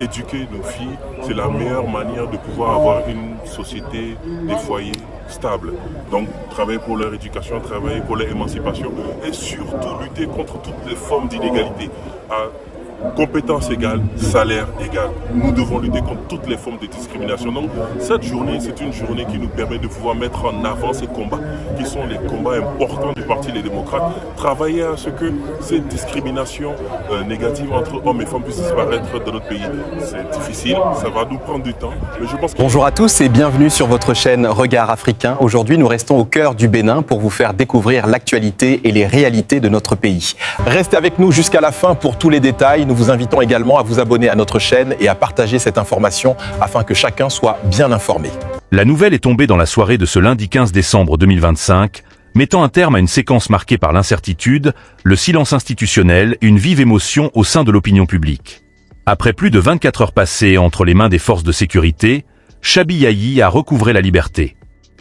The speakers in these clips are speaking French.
Éduquer nos filles, c'est la meilleure manière de pouvoir avoir une société, des foyers stables. Donc, travailler pour leur éducation, travailler pour leur émancipation et surtout lutter contre toutes les formes d'inégalité. Compétences égales, salaire égal. Nous devons lutter contre toutes les formes de discrimination. Donc, cette journée, c'est une journée qui nous permet de pouvoir mettre en avant ces combats, qui sont les combats importants du Parti Les Démocrates. Travailler à ce que ces discriminations négatives entre hommes et femmes puissent disparaître dans notre pays. C'est difficile, ça va nous prendre du temps, mais je pense que... Bonjour à tous et bienvenue sur votre chaîne Regard Africain. Aujourd'hui, nous restons au cœur du Bénin pour vous faire découvrir l'actualité et les réalités de notre pays. Restez avec nous jusqu'à la fin pour tous les détails. Nous vous invitons également à vous abonner à notre chaîne et à partager cette information afin que chacun soit bien informé. La nouvelle est tombée dans la soirée de ce lundi 15 décembre 2025, mettant un terme à une séquence marquée par l'incertitude, le silence institutionnel et une vive émotion au sein de l'opinion publique. Après plus de 24 heures passées entre les mains des forces de sécurité, Chabi Yayi a recouvré la liberté.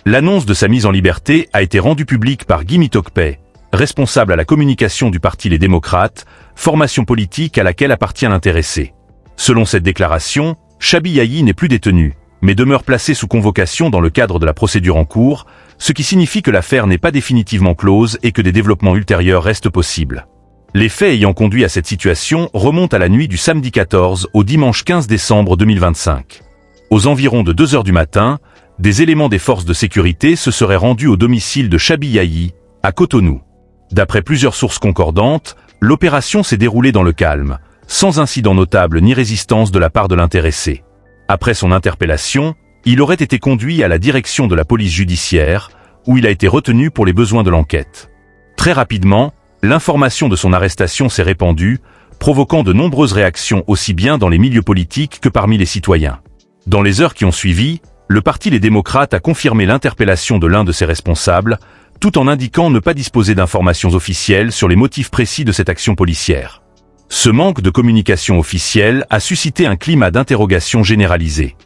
L'annonce de sa mise en liberté a été rendue publique par Guy Mitokpe, responsable à la communication du Parti Les Démocrates, formation politique à laquelle appartient l'intéressé. Selon cette déclaration, Chabi Yayi n'est plus détenu, mais demeure placé sous convocation dans le cadre de la procédure en cours, ce qui signifie que l'affaire n'est pas définitivement close et que des développements ultérieurs restent possibles. Les faits ayant conduit à cette situation remontent à la nuit du samedi 14 au dimanche 15 décembre 2025. Aux environs de 2 heures du matin, des éléments des forces de sécurité se seraient rendus au domicile de Chabi Yayi, à Cotonou. D'après plusieurs sources concordantes, l'opération s'est déroulée dans le calme, sans incident notable ni résistance de la part de l'intéressé. Après son interpellation, il aurait été conduit à la direction de la police judiciaire, où il a été retenu pour les besoins de l'enquête. Très rapidement, l'information de son arrestation s'est répandue, provoquant de nombreuses réactions aussi bien dans les milieux politiques que parmi les citoyens. Dans les heures qui ont suivi, le Parti Les Démocrates a confirmé l'interpellation de l'un de ses responsables, tout en indiquant ne pas disposer d'informations officielles sur les motifs précis de cette action policière. Ce manque de communication officielle a suscité un climat d'interrogation généralisé.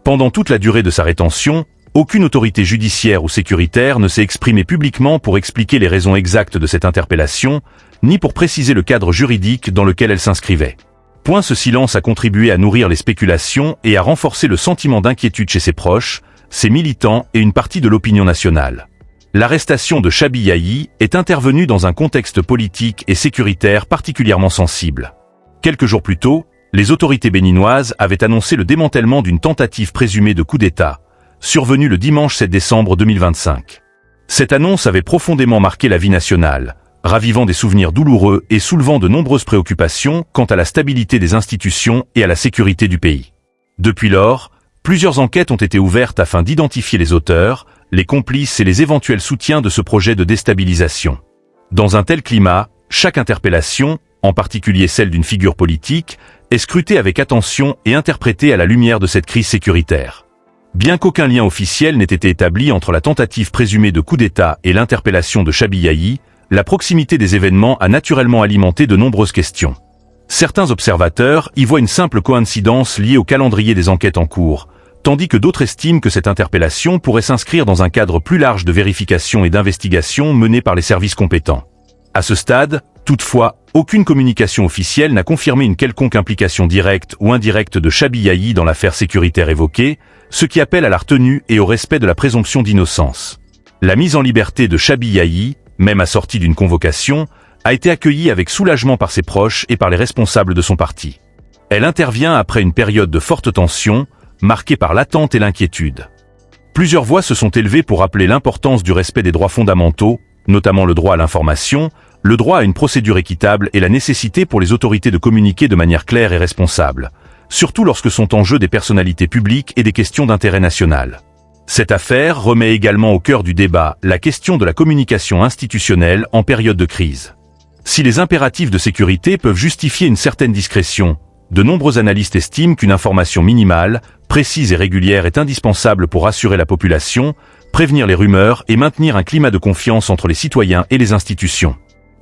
Pendant toute la durée de sa rétention, aucune autorité judiciaire ou sécuritaire ne s'est exprimée publiquement pour expliquer les raisons exactes de cette interpellation, ni pour préciser le cadre juridique dans lequel elle s'inscrivait. Ce silence a contribué à nourrir les spéculations et à renforcer le sentiment d'inquiétude chez ses proches, ses militants et une partie de l'opinion nationale. L'arrestation de Chabi Yayi est intervenue dans un contexte politique et sécuritaire particulièrement sensible. Quelques jours plus tôt, les autorités béninoises avaient annoncé le démantèlement d'une tentative présumée de coup d'État, survenue le dimanche 7 décembre 2025. Cette annonce avait profondément marqué la vie nationale, ravivant des souvenirs douloureux et soulevant de nombreuses préoccupations quant à la stabilité des institutions et à la sécurité du pays. Depuis lors, plusieurs enquêtes ont été ouvertes afin d'identifier les auteurs, les complices et les éventuels soutiens de ce projet de déstabilisation. Dans un tel climat, chaque interpellation, en particulier celle d'une figure politique, est scrutée avec attention et interprétée à la lumière de cette crise sécuritaire. Bien qu'aucun lien officiel n'ait été établi entre la tentative présumée de coup d'État et l'interpellation de Chabi Yayi, la proximité des événements a naturellement alimenté de nombreuses questions. Certains observateurs y voient une simple coïncidence liée au calendrier des enquêtes en cours, tandis que d'autres estiment que cette interpellation pourrait s'inscrire dans un cadre plus large de vérification et d'investigation menée par les services compétents. À ce stade, toutefois, aucune communication officielle n'a confirmé une quelconque implication directe ou indirecte de Chabi Yayi dans l'affaire sécuritaire évoquée, ce qui appelle à la retenue et au respect de la présomption d'innocence. La mise en liberté de Chabi Yayi, même assortie d'une convocation, a été accueillie avec soulagement par ses proches et par les responsables de son parti. Elle intervient après une période de forte tension, marquée par l'attente et l'inquiétude. Plusieurs voix se sont élevées pour rappeler l'importance du respect des droits fondamentaux, notamment le droit à l'information, le droit à une procédure équitable et la nécessité pour les autorités de communiquer de manière claire et responsable, surtout lorsque sont en jeu des personnalités publiques et des questions d'intérêt national. Cette affaire remet également au cœur du débat la question de la communication institutionnelle en période de crise. Si les impératifs de sécurité peuvent justifier une certaine discrétion, de nombreux analystes estiment qu'une information minimale, précise et régulière est indispensable pour rassurer la population, prévenir les rumeurs et maintenir un climat de confiance entre les citoyens et les institutions.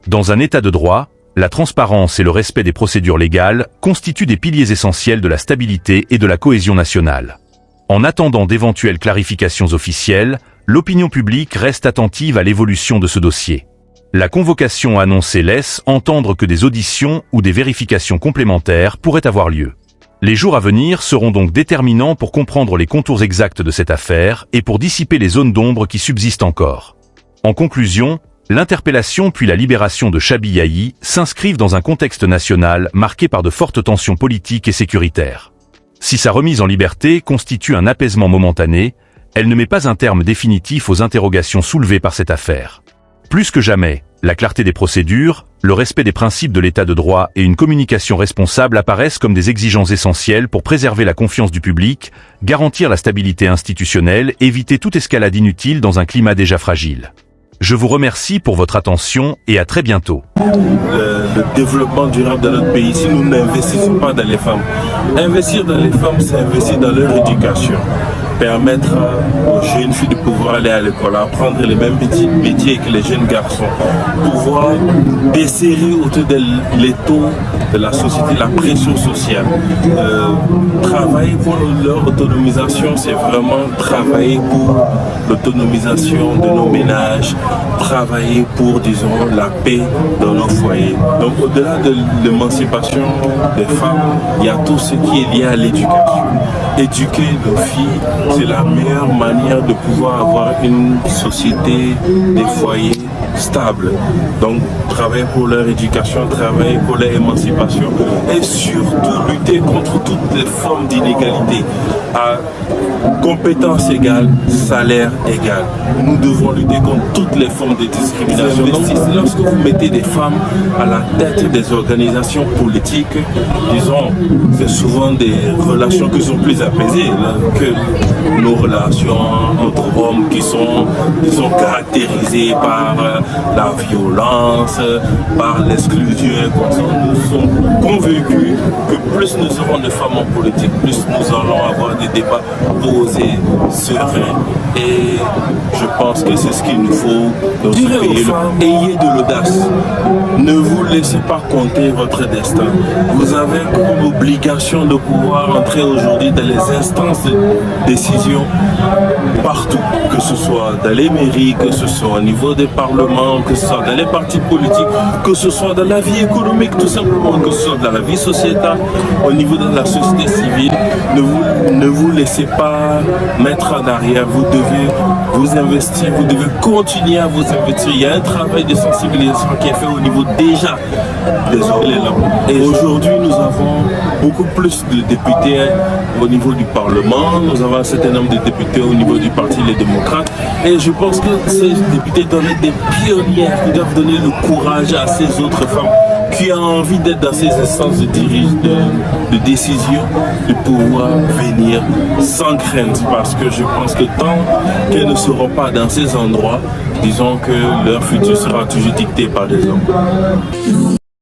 Dans un état de droit, la transparence et le respect des procédures légales constituent des piliers essentiels de la stabilité et de la cohésion nationale. En attendant d'éventuelles clarifications officielles, l'opinion publique reste attentive à l'évolution de ce dossier. La convocation annoncée laisse entendre que des auditions ou des vérifications complémentaires pourraient avoir lieu. Les jours à venir seront donc déterminants pour comprendre les contours exacts de cette affaire et pour dissiper les zones d'ombre qui subsistent encore. En conclusion, l'interpellation puis la libération de Chabi Yahi s'inscrivent dans un contexte national marqué par de fortes tensions politiques et sécuritaires. Si sa remise en liberté constitue un apaisement momentané, elle ne met pas un terme définitif aux interrogations soulevées par cette affaire. Plus que jamais, la clarté des procédures, le respect des principes de l'état de droit et une communication responsable apparaissent comme des exigences essentielles pour préserver la confiance du public, garantir la stabilité institutionnelle, éviter toute escalade inutile dans un climat déjà fragile. Je vous remercie pour votre attention et à très bientôt. Le développement durable de notre pays, si nous n'investissons pas dans les femmes. Investir dans les femmes, c'est investir dans leur éducation. Permettre aux jeunes filles de pouvoir aller à l'école, apprendre les mêmes métiers que les jeunes garçons, pouvoir desserrer autour de l'étau de la société, la pression sociale. Travailler pour leur autonomisation, c'est vraiment travailler pour l'autonomisation de nos ménages, travailler pour, disons, la paix dans nos foyers. Donc au-delà de l'émancipation des femmes, il y a tout ce qui est lié à l'éducation. Éduquer nos filles, c'est la meilleure manière de pouvoir avoir une société, des foyers stables. Donc travailler pour leur éducation, travailler pour leur émancipation et surtout lutter contre toutes les formes d'inégalité. À compétences égales, salaire égal. Nous devons lutter contre toutes les formes de discrimination. Lorsque vous mettez des femmes à la tête des organisations politiques, disons, c'est souvent des relations qui sont plus apaisées que nos relations entre hommes qui sont, disons, caractérisées par la violence, par l'exclusion. Nous sommes convaincus que plus nous aurons de femmes en politique, plus nous allons avoir des débats posés, sereins. Et je pense que c'est ce qu'il nous faut dans ce pays. Ayez de l'audace. Ne vous laissez pas compter votre destin. Vous avez comme obligation de pouvoir entrer aujourd'hui dans les instances de décision partout, que ce soit dans les mairies, que ce soit au niveau des parlements, que ce soit dans les partis politiques, que ce soit dans la vie économique tout simplement, que ce soit dans la vie sociétale, au niveau de la société civile. Ne vous laissez pas mettre en arrière. Vous devez vous investir, vous devez continuer à vous investir. Il y a un travail de sensibilisation qui est fait au niveau déjà des hommes. Et aujourd'hui, nous avons beaucoup plus de députés au niveau du Parlement. Nous avons un certain nombre de députés au niveau du Parti Les Démocrates. Et je pense que ces députés doivent être des pionnières, qui doivent donner le courage à ces autres femmes qui ont envie d'être dans ces instances de décision, de pouvoir venir sans crainte. Parce que je pense que tant qu'elles ne seront pas dans ces endroits, disons que leur futur sera toujours dicté par des hommes.